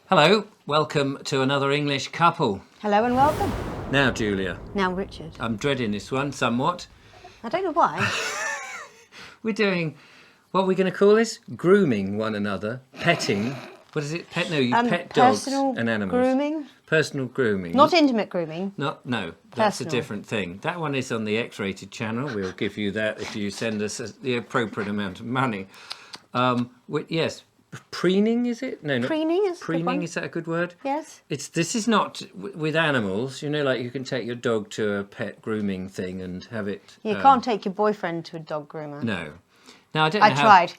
Hello, welcome to another English couple. Hello and welcome. Now, Julia. Now, Richard. I'm dreading this one somewhat. I don't know why. We're doing, what are we going to call this? Grooming one another, petting. What is it? You pet dogs and animals. Grooming. Personal grooming. Not intimate grooming. No, that's Personal. a different thing. That one is on the X-rated channel. We'll give you that if you send us the appropriate amount of money. Yes. Preening, is it? No, not Preening is a good preening. one. Is that a good word? Yes. This is not with animals. You know, like you can take your dog to a pet grooming thing and have it. You can't take your boyfriend to a dog groomer. No. Now I don't know. I tried.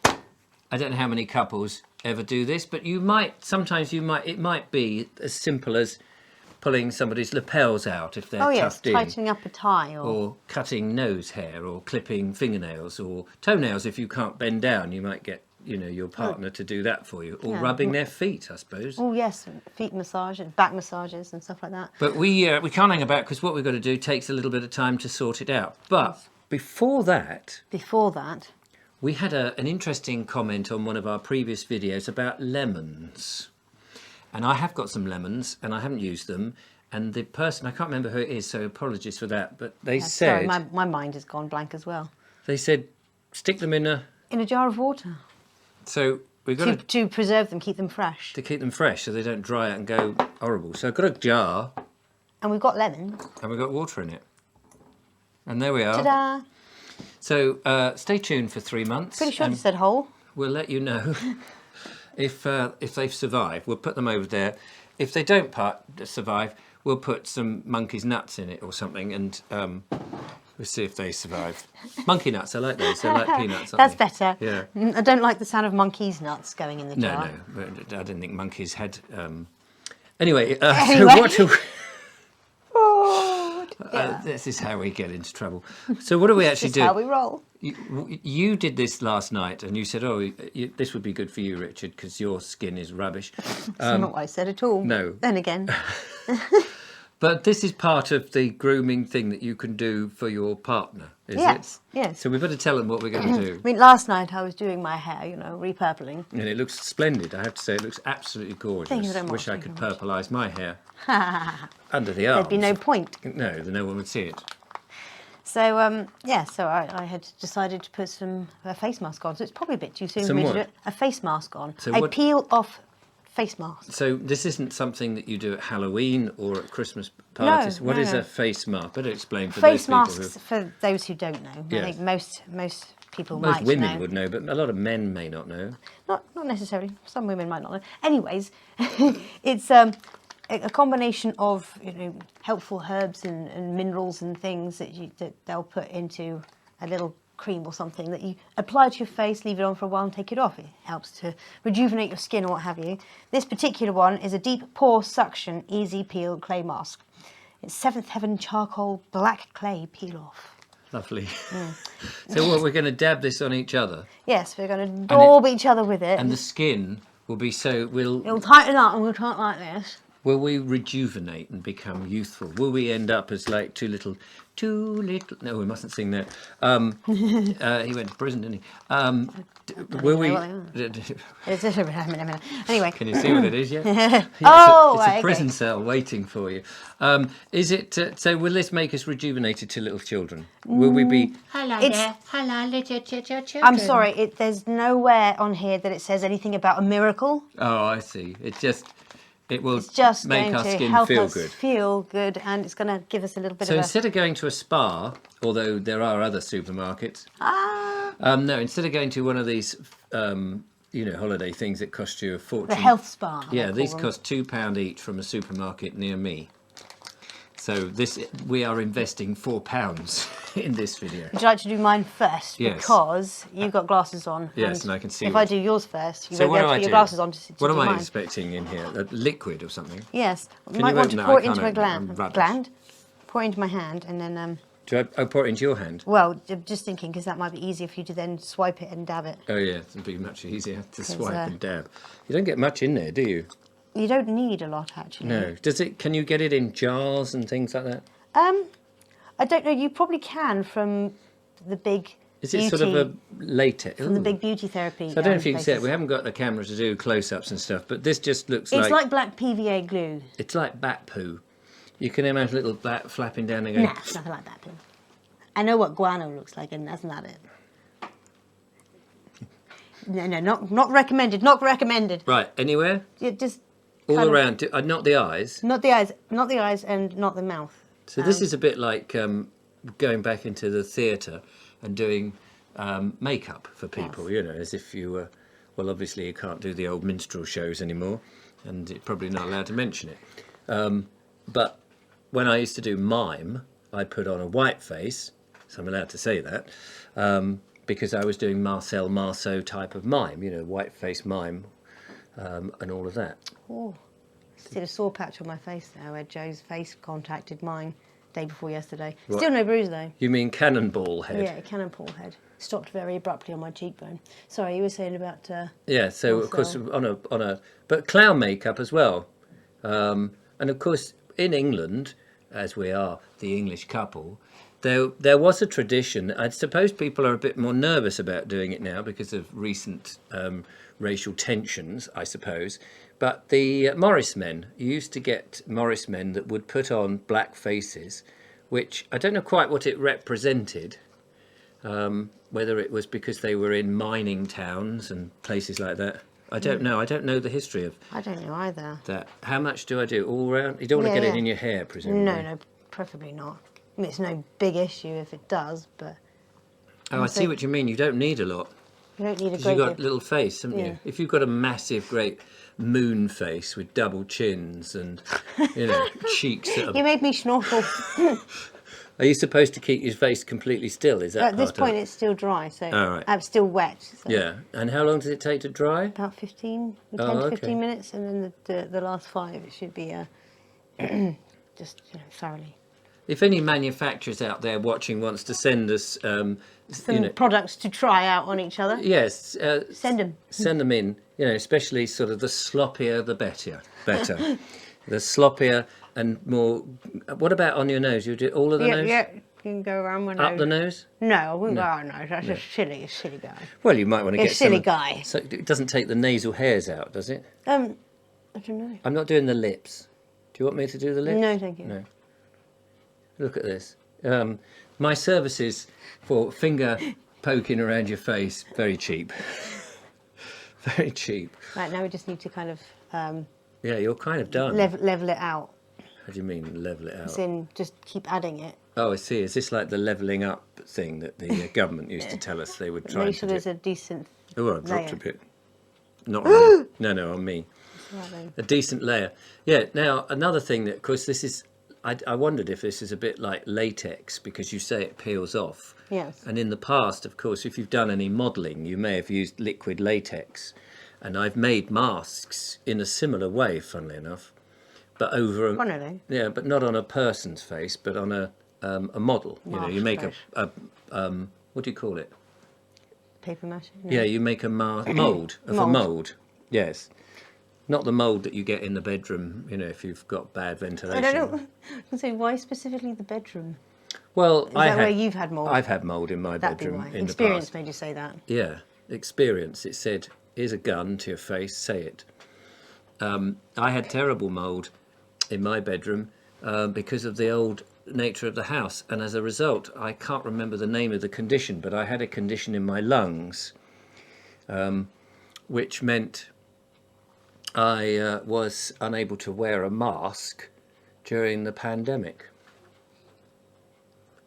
I don't know how many couples ever do this, but you might. Sometimes you might. It might be as simple as pulling somebody's lapels out if they're tucked in. Tightening up a tie, or cutting nose hair, or clipping fingernails, or toenails. If you can't bend down, you might get your partner to do that for you, or rubbing their feet, I suppose. Oh yes, feet massages, back massages, and stuff like that. But we can't hang about because what we've got to do takes a little bit of time to sort it out. But before that, we had an interesting comment on one of our previous videos about lemons, and I have got some lemons and I haven't used them. And the person, I can't remember who it is, so apologies for that. But they said, sorry, my mind has gone blank as well. They said, stick them in a jar of water. So we've got to preserve them, keep them fresh. To keep them fresh so they don't dry out and go horrible. So I've got a jar. And we've got lemon. And we've got water in it. And there we are. Ta-da! So stay tuned for 3 months. Pretty sure they said whole. We'll let you know if they've survived. We'll put them over there. If they don't survive, we'll put some monkey's nuts in it or something, and we'll see if they survive. Monkey nuts, I like those. They're like peanuts, aren't That's better. Yeah. I don't like the sound of monkey's nuts going in the jar. No, I didn't think monkeys had... Anyway, Anyway. So what do Oh, dear. this is how we get into trouble. So what do we actually do? This is how we roll. You did this last night, and you said, this would be good for you, Richard, because your skin is rubbish. That's not what I said at all. No. Then again. But this is part of the grooming thing that you can do for your partner, is Yes, it? yes. So we better tell them what we're going to do. I mean, last night I was doing my hair, repurpling. And it looks splendid, I have to say. It looks absolutely gorgeous. Thank you very much. Wish I could purplise my hair under the There'd arms. be no point. No, then no one would see it. So, so I had decided to put a face mask on. So it's probably a bit too soon for me to do it. A face mask on. So a peel-off face mask. So this isn't something that you do at Halloween or at Christmas parties? What is a face mask? Better explain for face those people masks, for those who don't know. Yes. I think most people Most might women know. would know, but a lot of men may not know. Not necessarily. Some women might not know. Anyways, it's a combination of helpful herbs and minerals and things that they'll put into a little cream or something that you apply to your face, leave it on for a while and take it off. It helps to rejuvenate your skin or what have you. This particular one is a deep pore suction easy peel clay mask. It's Seventh Heaven charcoal black clay peel off. Lovely. So what, we're going to dab this on each other? Yes, we're going to daub each other with it. And the skin will be it'll tighten up and we'll talk like this. Will we rejuvenate and become youthful? Will we end up as like two little... No, we mustn't sing that. He went to prison, didn't he? Will we... Anyway. Can you see what it is yet? It's a prison cell waiting for you. Is it... so will this make us rejuvenated to little children? Will we be... Hello there. Hello, little children. I'm sorry, there's nowhere on here that it says anything about a miracle. Oh, I see. It will just make going our to skin help feel us good. feel good, and it's going to give us a little bit So of instead of going to a spa, although there are other supermarkets, no, instead of going to one of these, holiday things that cost you a fortune. The health spa. Yeah, these cost £2 each from a supermarket near me. So we are investing £4 in this video. Would you like to do mine first? Yes. Because you've got glasses on. Yes, and I can see. If I do yours first, you So won't be able to put your glasses on to What do am I mine. expecting in here? A liquid or something? Yes. You Can might you want open to that? pour I it into a can't open it. I'm gland. rubbish. Gland. Pour it into my hand, and then. Do I pour it into your hand? Well, just thinking, because that might be easier for you to then swipe it and dab it. Oh yeah, it'd be much easier to swipe and dab. You don't get much in there, do you? You don't need a lot, actually. No. Can you get it in jars and things like that? I don't know. You probably can from the big Is it sort of a latex? From the big beauty therapy. So I don't know if you can see it. We haven't got a camera to do close-ups and stuff, but this just looks like... It's like black PVA glue. It's like bat poo. You can imagine little bat flapping down and going... Nah, it's nothing like bat poo. I know what guano looks like, and that's not it. No, not recommended. Not recommended. Right, anywhere? Yeah, just all around. Not the eyes. Not the eyes. Not the eyes, and not the mouth. So this is a bit like going back into the theatre and doing makeup for people. Yes. As if you were. Well, obviously you can't do the old minstrel shows anymore, and you're probably not allowed to mention it. But when I used to do mime, I put on a white face, so I'm allowed to say that. Because I was doing Marcel Marceau type of mime, white face mime, and all of that. Oh, I did a sore patch on my face there where Joe's face contacted mine day before yesterday. What? Still no bruise though. You mean cannonball head? Yeah, cannonball head. Stopped very abruptly on my cheekbone. Sorry, you were saying about. Yeah, so of course but clown makeup as well, and of course in England, as we are the English couple. There was a tradition. I suppose people are a bit more nervous about doing it now because of recent racial tensions, I suppose. But the Morris men, you used to get Morris men that would put on black faces, which I don't know quite what it represented, whether it was because they were in mining towns and places like that. I don't know. I don't know the history of I don't know either. That. How much do I do? All round? You don't want to get it in your hair, presumably? No, preferably not. I mean, it's no big issue if it does, but... Oh, I see what you mean. You don't need a lot. You don't need a great deal. You've got a little face, haven't you? If you've got a massive, great moon face with double chins and, cheeks that are... You made me snorkel. Are you supposed to keep your face completely still? Is that at this point, it's still dry, so I'm still wet. So. Yeah. And how long does it take to dry? About 10 to 15 minutes, and then the last 5, it should be just thoroughly. If any manufacturers out there watching wants to send us some products to try out on each other, yes, send them. Send them in. Especially sort of the sloppier, the better. The sloppier and more. What about on your nose? You do all of the nose? Yeah, you can go around my nose. Up the nose? No, I wouldn't go up nose. That's a silly guy. Well, you might want to get silly guy. So it doesn't take the nasal hairs out, does it? I don't know. I'm not doing the lips. Do you want me to do the lips? No, thank you. No. Look at this. My services for finger poking around your face, very cheap. Very cheap. Right, now we just need to kind of... yeah, you're kind of done. Level it out. How do you mean, level it out? As in, just keep adding it. Oh, I see. Is this like the levelling up thing that the government used to tell us they would try to do? Make sure there's a decent Oh, I dropped a bit. Not on No, on me. Right, a decent layer. Yeah, now, another thing that, of course, this is... I wondered if this is a bit like latex, because you say it peels off. Yes. And in the past, of course, if you've done any modelling, you may have used liquid latex. And I've made masks in a similar way, funnily enough. But over Funnily? Yeah, but not on a person's face, but on a model. You make a what do you call it? Paper mache? No. Yeah, you make a mould of a mould. Yes. Not the mould that you get in the bedroom, if you've got bad ventilation. I don't know. I can say, why specifically the bedroom? Well, Is that where you've had mould? I've had mould in my That'd bedroom be why. in the past. Experience made you say that. Yeah, experience. It said, here's a gun to your face, say it. I had terrible mould in my bedroom because of the old nature of the house. And as a result, I can't remember the name of the condition, but I had a condition in my lungs, which meant... I was unable to wear a mask during the pandemic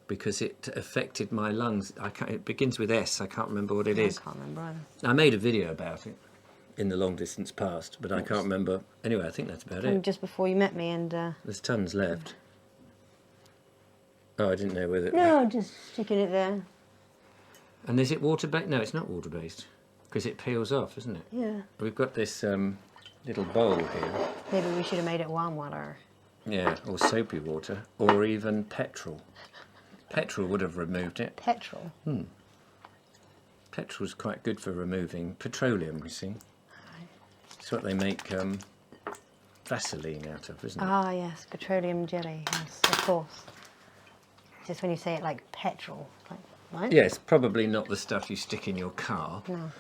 because it affected my lungs. It begins with S. I can't remember what it is. I can't remember either. I made a video about it in the long distance past, but I can't remember. Anyway, I think that's about it. Just before you met me, and there's tons left. Oh, I didn't know whether... No, just sticking it there. And is it water-based? No, it's not water-based because it peels off, isn't it? Yeah. We've got this... little bowl here. Maybe we should have made it warm water. Yeah, or soapy water, or even petrol. Petrol would have removed it. Petrol? Petrol's quite good for removing petroleum, you see. It's what they make Vaseline out of, isn't it? Ah, yes, petroleum jelly, yes, of course. Just when you say it like petrol. Like... right? Yes, probably not the stuff you stick in your car. No.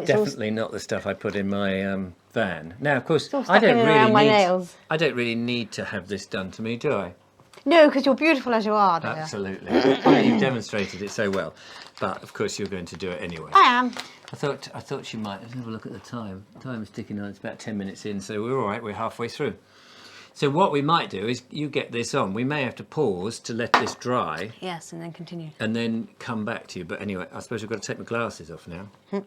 It's Definitely not the stuff I put in my van. Now, of course, all stuck in and around my nails. I don't really need to have this done to me, do I? No, because you're beautiful as you are, dear. Absolutely. Well, you've demonstrated it so well. But, of course, you're going to do it anyway. I am. I thought she might. Let's have a look at the time. The time is ticking on. It's about 10 minutes in, so we're all right. We're halfway through. So what we might do is you get this on. We may have to pause to let this dry. Yes, and then continue. And then come back to you. But anyway, I suppose I've got to take my glasses off now. I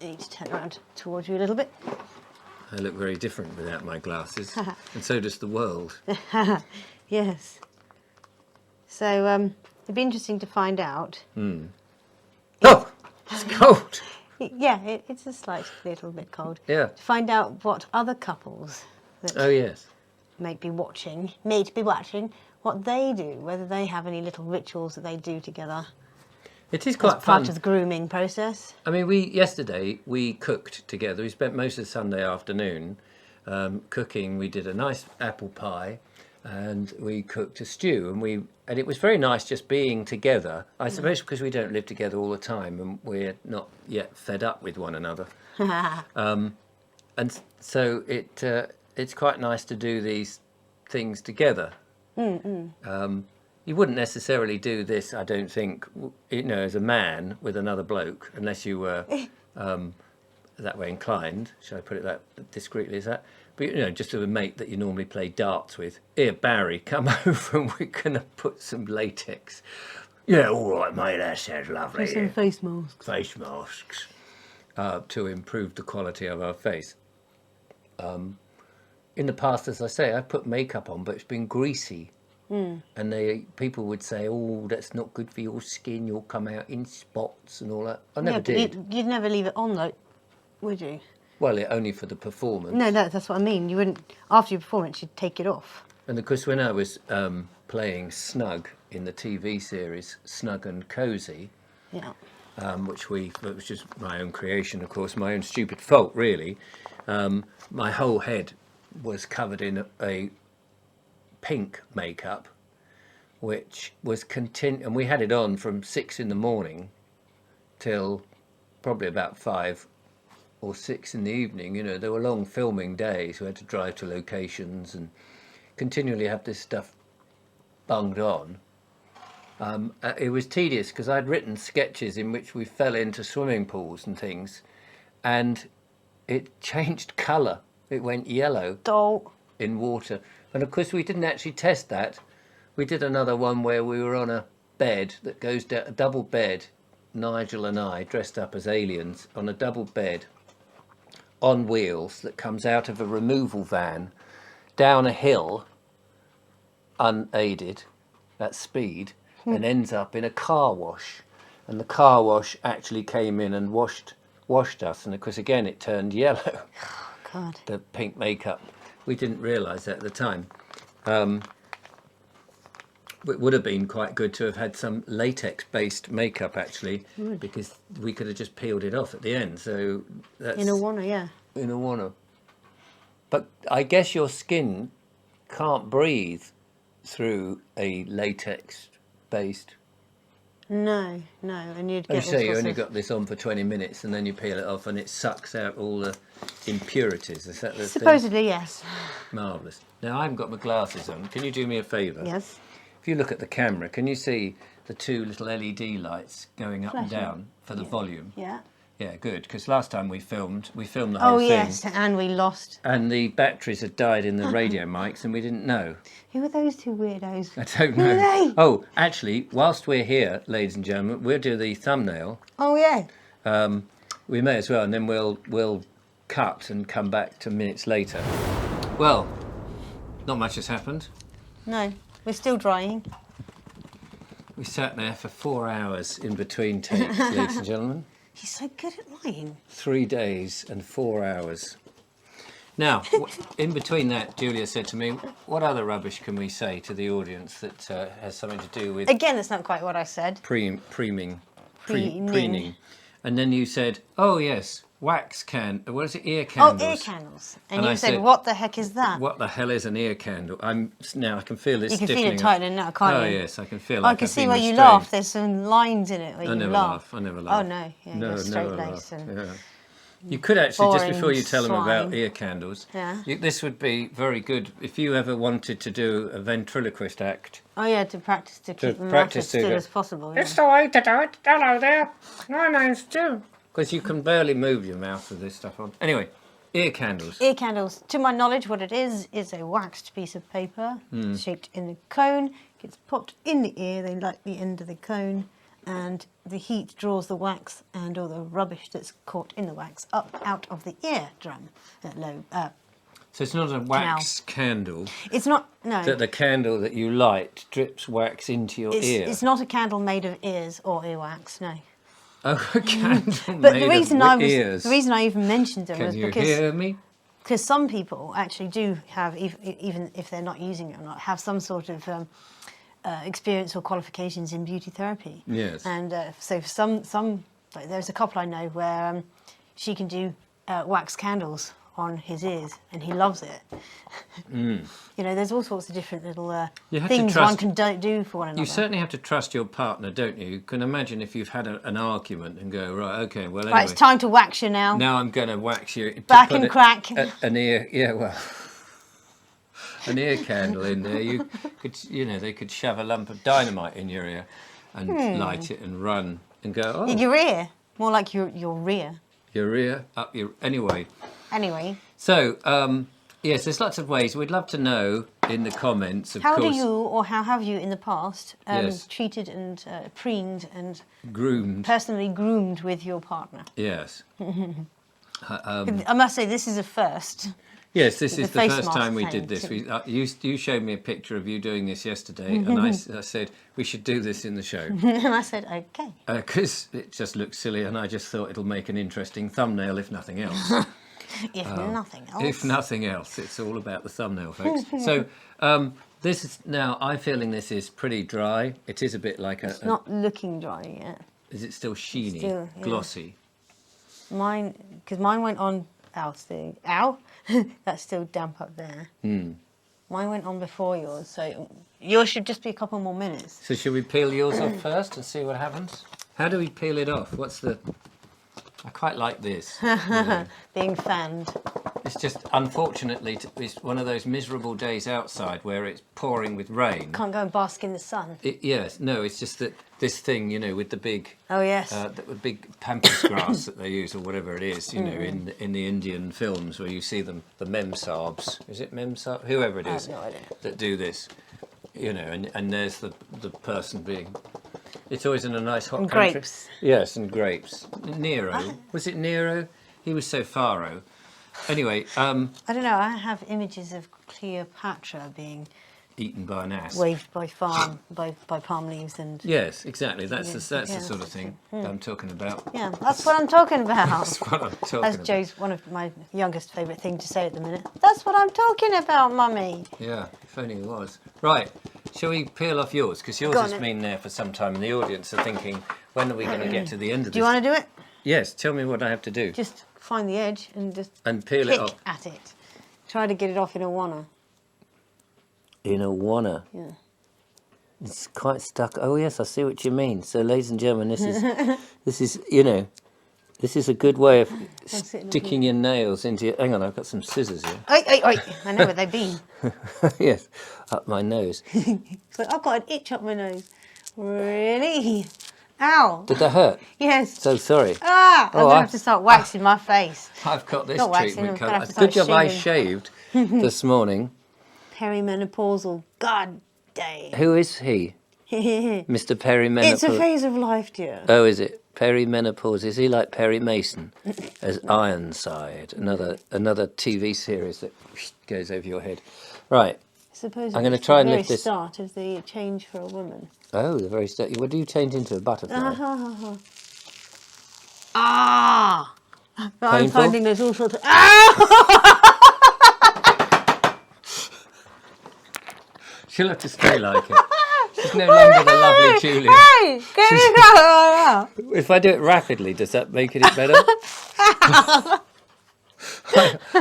need to turn around towards you a little bit. I look very different without my glasses. And so does the world. Yes. So it'd be interesting to find out. Oh! It's cold! Yeah, it's a slight little bit cold. Yeah. To find out what other couples that Oh, yes. may be watching, what they do, whether they have any little rituals that they do together. It is As quite part fun. of the grooming process. I mean, yesterday we cooked together. We spent most of the Sunday afternoon cooking. We did a nice apple pie, and we cooked a stew. And it was very nice just being together. I suppose because we don't live together all the time, and we're not yet fed up with one another. And so it's quite nice to do these things together. You wouldn't necessarily do this, I don't think, as a man with another bloke, unless you were that way inclined. Shall I put it that discreetly as that? But, just with a mate that you normally play darts with. Here, Barry, come over and we're going to put some latex. Yeah, all right, mate, that sounds lovely. Some face masks. Face masks to improve the quality of our face. In the past, as I say, I've put makeup on, but it's been greasy. And people would say, "Oh, that's not good for your skin. You'll come out in spots and all that." I never did. You'd never leave it on though, would you? Well, only for the performance. No, that's what I mean. You wouldn't. After your performance, you'd take it off. And of course, when I was playing Snug in the TV series Snug and Cozy, Yeah. which was just my own creation, of course, my own stupid fault, really. My whole head was covered in a pink makeup, which was and we had it on from 6 in the morning till probably about 5 or 6 in the evening. There were long filming days. We had to drive to locations and continually have this stuff bunged on. It was tedious because I'd written sketches in which we fell into swimming pools and things, and it changed colour. It went yellow in water. And of course we didn't actually test that. We did another one where we were on a bed that goes down, a double bed, Nigel and I dressed up as aliens on a double bed on wheels that comes out of a removal van down a hill unaided at speed and ends up in a car wash. And the car wash actually came in and washed us, and of course again it turned yellow. Oh, God. The pink makeup. We didn't realise that at the time. It would have been quite good to have had some latex-based makeup, actually, because we could have just peeled it off at the end. So that's In a wanna, yeah. in a wanna. But I guess your skin can't breathe through a latex-based. No, and you'd Oh, get so all you sorts only of... got this on for 20 minutes and then you peel it off and it sucks out all the impurities. Is that the thing? Supposedly, yes. Marvellous. Now, I haven't got my glasses on. Can you do me a favour? Yes. If you look at the camera, can you see the 2 little LED lights going up and down for the volume? Yeah. Yeah, good, because last time we filmed the whole thing. Oh, yes, and we lost. And the batteries had died in the radio mics and we didn't know. Who are those 2 weirdos? I don't Who are know. they? Oh, actually, whilst we're here, ladies and gentlemen, we'll do the thumbnail. Oh, yeah. We may as well, and then we'll cut and come back to minutes later. Well, not much has happened. No, we're still drying. We sat there for 4 hours in between takes, ladies and gentlemen. He's so good at lying. 3 days and 4 hours. Now, in between that, Julia said to me, what other rubbish can we say to the audience that has something to do with... Again, that's not quite what I said. Preening. Preening. And then you said, oh, yes, what is it, ear candles? Oh, ear candles. And And you I said, said, what the heck is that? What the hell is an ear candle? Now I can feel it You can stiffening feel it tightening now, can't Oh you? yes, I can feel I like can I've see been where you restrained. laugh. There's some lines in it where I you never laugh. laugh. I never Oh, laugh. no. Yeah, No, you're straight never laced. laugh. And Yeah. You could actually, just before boring you tell them about swine. ear candles, Yeah. this would be very good if you ever wanted to do a ventriloquist act. Oh, yeah, to practice to keep the mouth practice as to still go, as possible. Yeah. It's the way to do it. Hello there. My name's Stu. Because you can barely move your mouth with this stuff on. Anyway, ear candles. Ear candles, to my knowledge, what it is a waxed piece of paper shaped in a cone. Gets popped in the ear, they light the end of the cone, and the heat draws the wax and all the rubbish that's caught in the wax up out of the eardrum. So it's not a wax candle. It's not, no. That the candle that you light drips wax into your ear. It's not a candle made of ears or earwax, no. Oh, a candle But made the reason of ears. the reason I even mentioned them Can was you because hear me? some people actually do have, even if they're not using it or not, have some sort of experience or qualifications in beauty therapy. Yes. And so like there's a couple I know where she can do wax candles on his ears, and he loves it. You know, there's all sorts of different little things one can do for one another. You certainly have to trust your partner, don't you? You can imagine if you've had an argument and go, right, okay, well, anyway. Right, it's time to wax you now. Now I'm going to wax you. Back and crack. An ear, yeah, well, an ear candle in there. You could, they could shove a lump of dynamite in your ear and light it and run and go, oh. Your ear, more like your rear. Your ear, up your, anyway. So, yes, there's lots of ways. We'd love to know in the comments, of how course. do you, or how have you in the past, Yes. treated and preened and Groomed. personally groomed with your partner? Yes. I must say, this is a first. Yes, this is the face first mask time we thing, did this. too. You showed me a picture of you doing this yesterday, and I said, we should do this in the show. And I said, okay. Because it just looks silly, and I just thought it'll make an interesting thumbnail, if nothing else. If nothing else. If nothing else, it's all about the thumbnail, folks. So this is now, I'm feeling this is pretty dry. It is a bit like It's not looking dry yet. Is it still sheeny, Still, yeah. glossy? Because mine went on, ow, that's still damp up there. Mine went on before yours, so yours should just be a couple more minutes. So should we peel yours off first and see what happens? How do we peel it off? I quite like this. Being fanned. It's just, unfortunately, it's one of those miserable days outside where it's pouring with rain. Can't go and bask in the sun. Yes, no, it's just that this thing, with the big... Oh, yes. The big pampas grass that they use, or whatever it is, in the Indian films where you see them, the memsahbs. Is it memsahb? Whoever it is I have no idea. that do this. And there's the person being... It's always in a nice hot country. Grapes. Yes, and grapes. Nero. Was it Nero? He was so Pharaoh. Anyway, I don't know, I have images of Cleopatra being eaten by an ass. waved by palm leaves and... Yes, exactly. That's the sort that's of thing that I'm talking about. Yeah, that's what I'm talking about. That's what I'm talking That's about. Joe's one of my youngest favourite thing to say at the minute. That's what I'm talking about, Mummy. Yeah, if only it was. Right, shall we peel off yours? Because yours Go has on, been there for some time, and the audience are thinking, when are we going to get to the end of this? Do you want to do it? Yes, tell me what I have to do. Just find the edge and just Peel pick it off. at it. Try to get it off in a wanna. In a wanna. Yeah. It's quite stuck. Oh yes, I see what you mean. So, ladies and gentlemen, this is this is a good way of sticking your nails into your... Hang on, I've got some scissors here. Oi. I know where they've been. Yes, up my nose. It's like, I've got an itch up my nose. Really? Ow. Did that hurt? Yes. So sorry. I'm going to have to start waxing my face. I've got this Not waxing, treatment I'm gonna have covered. to Good start job I shaving. shaved this morning. Perimenopausal. God damn. Who is he? Mr. Perimenopause. It's a phase of life, dear. Oh, is it? Perimenopause. Is he like Perry Mason as Ironside? Another TV series that goes over your head. Right. Suppose I'm going to it's try and the very lift this. start of the change for a woman. Oh, the very start. What do you change into a butterfly? Ah! But I'm Painful? finding there's all sorts of... Ah! She'll have to stay like it. She's no longer the lovely Julia. Hey! Get me out! If I do it rapidly, does that make it better?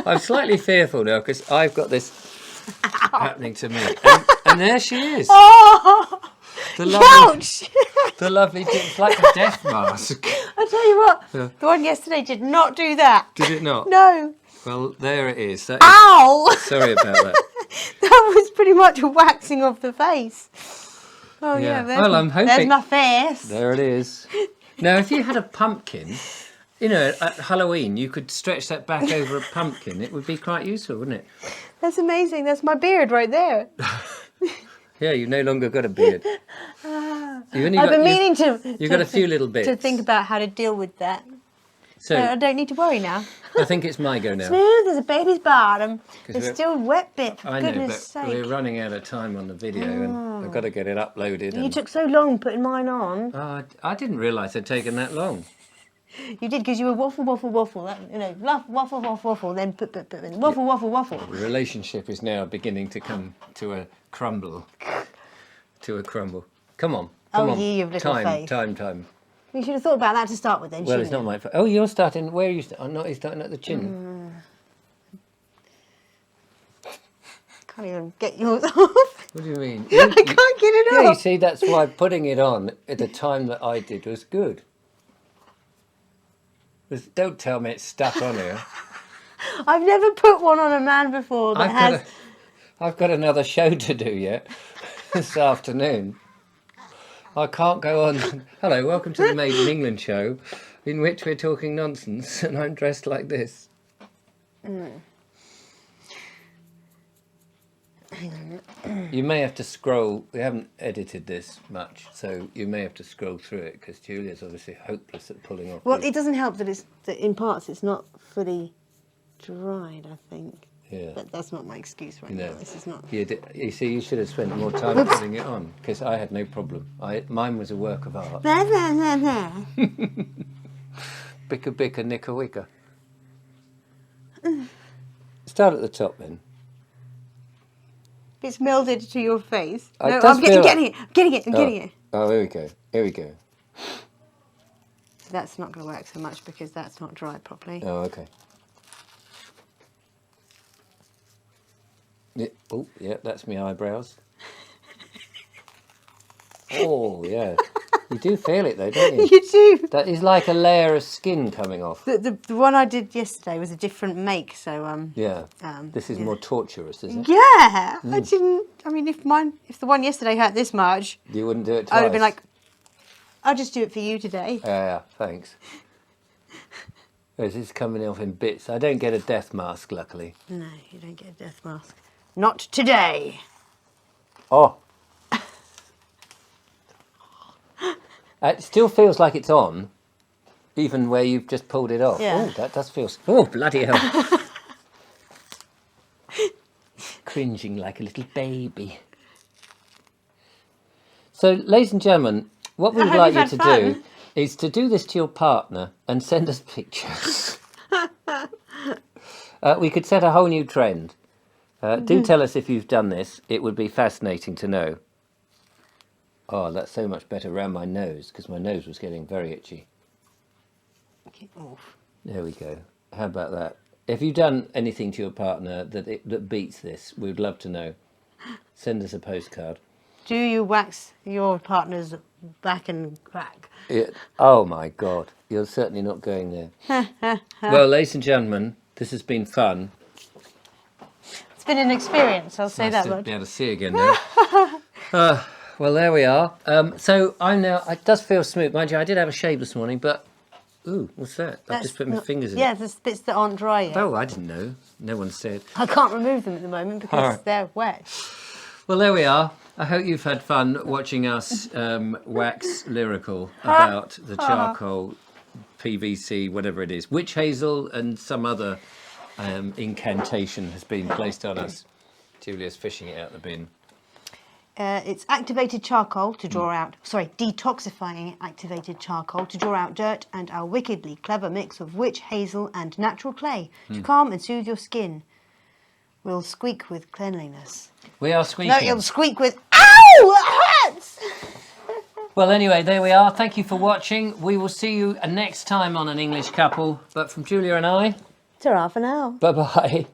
I'm slightly fearful now because I've got this happening to me. And there she is. Oh, The lovely, ouch! the lovely, it's like a death mask. I tell you what, the one yesterday did not do that. Did it not? No. Well, there it is. Ow! Sorry about that. That was pretty much a waxing of the face. Oh yeah, Well, I'm hoping... there's my face. There it is. Now, if you had a pumpkin, you know, at Halloween, you could stretch that back over a pumpkin. It would be quite useful, wouldn't it? That's amazing. That's my beard right there. Yeah, you've no longer got a beard. I've been meaning to. You've got a few little bits. To think about how to deal with that. So I don't need to worry now. I think it's my go now. Smooth as a baby's bottom. There's still a wet bit, for goodness sake. We're running out of time on the video and I've got to get it uploaded. You took so long putting mine on. I didn't realise it'd taken that long. You did, because you were waffle, waffle, waffle. You know, waffle, waffle, waffle, then put, waffle, waffle, waffle. The relationship is now beginning to come to a crumble. Come on. Ye of little faith. Time. You should have thought about that to start with then, Well, it's not my fault. Oh, you're starting... Where are you starting? You're starting at the chin. Can't even get yours off. What do you mean? I can't get it off. Yeah, you see, that's why putting it on at the time that I did was good. Don't tell me it's stuck on here. I've never put one on a man before that I've got another show to do yet this afternoon. I can't go on. Hello, welcome to the Made in England show, in which we're talking nonsense, and I'm dressed like this. You may have to scroll. We haven't edited this much, so you may have to scroll through it because Julia's obviously hopeless at pulling off. Well, it doesn't help that in parts it's not fully dried, I think. Yeah. But that's not my excuse right now. This is not. You see, you should have spent more time putting it on because I had no problem. Mine was a work of art. Bicka bicka nicka wicka. Start at the top then. It's melded to your face. I'm getting it. Oh, here we go. That's not going to work so much because that's not dried properly. Oh, okay. Yeah. Oh, yeah, that's my eyebrows. Oh, yeah. You do feel it though, don't you? You do. That is like a layer of skin coming off. The one I did yesterday was a different make, so yeah. This is more torturous, isn't it? Yeah. I mean, if the one yesterday hurt this much, you wouldn't do it twice. I would have been like, I'll just do it for you today. Yeah, thanks. This is coming off in bits. I don't get a death mask, luckily. No, you don't get a death mask. Not today. Oh. It still feels like it's on, even where you've just pulled it off. Yeah. Oh, that does feel... Oh, bloody hell. Cringing like a little baby. So, ladies and gentlemen, what we would like you to do is to do this to your partner and send us pictures. We could set a whole new trend. Do tell us if you've done this. It would be fascinating to know. Oh, that's so much better around my nose, because my nose was getting very itchy. Get off. There we go. How about that? If you've done anything to your partner that beats this, we'd love to know. Send us a postcard. Do you wax your partner's back and crack? Oh, my God. You're certainly not going there. Well, ladies and gentlemen, this has been fun. It's been an experience, I'll say that Nice to much. be able to see again now. Well, there we are. So I'm now... It does feel smooth. Mind you, I did have a shave this morning, but... Ooh, what's that? I've just put my fingers in. Yeah, there's bits that aren't dry yet. Oh, I didn't know. No one said. I can't remove them at the moment because they're wet. Well, there we are. I hope you've had fun watching us wax lyrical about the charcoal, PVC, whatever it is. Witch hazel and some other incantation has been placed on us. Julia's fishing it out the bin. It's activated charcoal to draw out... Sorry, detoxifying activated charcoal to draw out dirt and our wickedly clever mix of witch hazel and natural clay to calm and soothe your skin. We'll squeak with cleanliness. We are squeaking. No, you'll squeak with... Ow! It hurts! Well, anyway, there we are. Thank you for watching. We will see you next time on An English Couple. But from Julia and I... Ta-ra for now. Bye-bye.